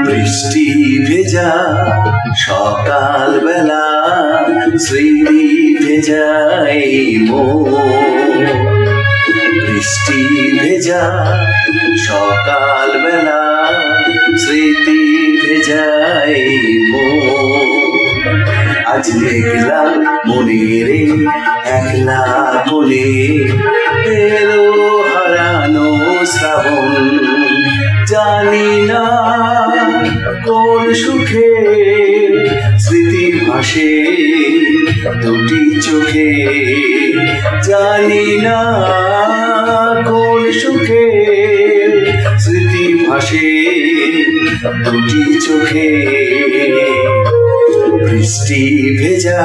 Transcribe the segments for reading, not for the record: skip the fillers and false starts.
বৃষ্টি ভেজা সকাল বেলা স্মৃতি ভেজাই মন। বৃষ্টি ভেজা সকাল বেলা স্মৃতি ভেজাই মন। আজ মেঘলা মনেরে একলা কোলে এলো হারানো শ্রাবণ। জানি না কোন সুখে স্মৃতি ভাসে দুটি চোখে। জানি না কোন সুখে স্মৃতি ভাসে দুটি চোখে। বৃষ্টি ভেজা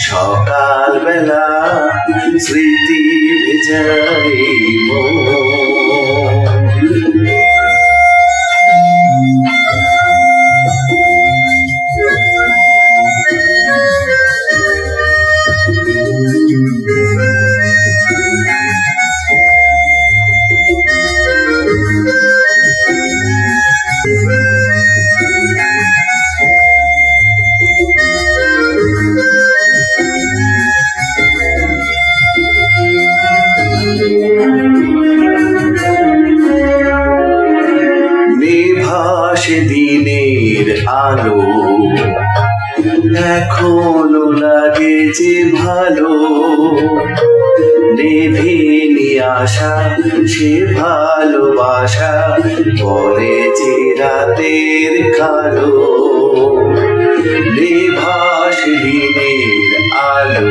সকাল বেলা স্মৃতি ভেজাই মন। নিভাসে দিনের আলো এখনো লাগে যে ভালো। নেভেনি আশা সে ভালোবাসা পরে যে রাতের কালো। নিভাসে দিনের আলো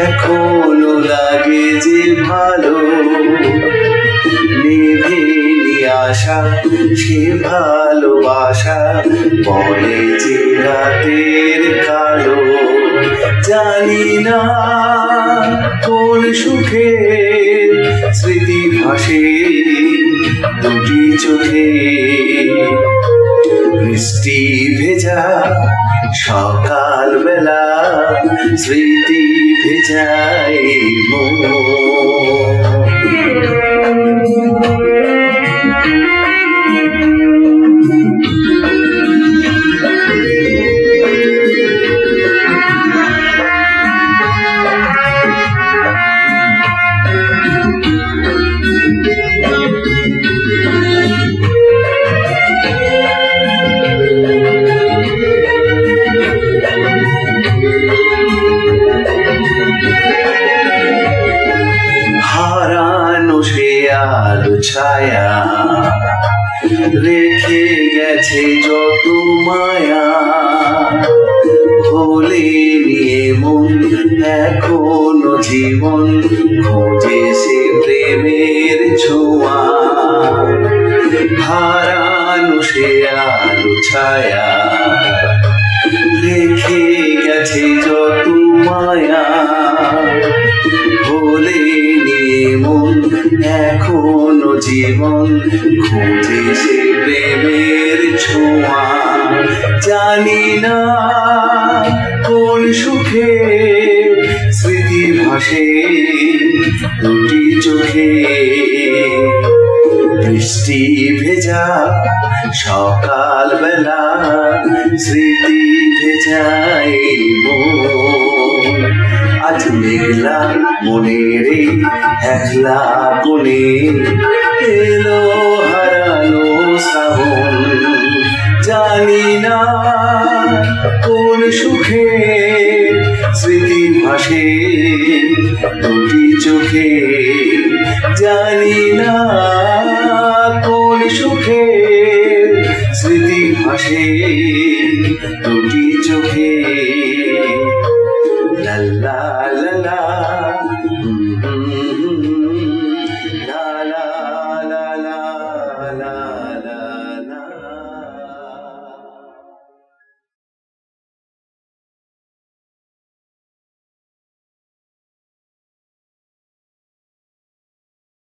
এখনো লাগে যে ভালো। নেভেনি আশা সে ভালোবাসা বলে যে রাতের কালো। জানি না কোন সুখে স্মৃতি ভাসে দুটি চোখে। বৃষ্টি ভেজা সকাল বেলা স্মৃতি ভেজাই মন। হারানো সে আলো ছায়া রেখে গেছে যত মায়া। ভোলে নিয়ে মন এখনো জীবন খোঁজে সে প্রেমের ছোঁয়া। হারানো সে আলো ছায়া রেখে গেছে যত মায়া। ভোলে নিয়ে মন এখনো জীবন খোঁজে সে প্রেমের ছোঁয়া। জানি না কোন সুখে স্মৃতি ভাসে দুটি চোখে। বৃষ্টি ভেজা সকাল বেলা স্মৃতি ভেজাই মন। আজ মেঘলা মনেরে একলা কোণে এলো হারানো শ্রাবণ। জানি না কোন সুখে স্মৃতি ভাসে দুটি চোখে। জানি না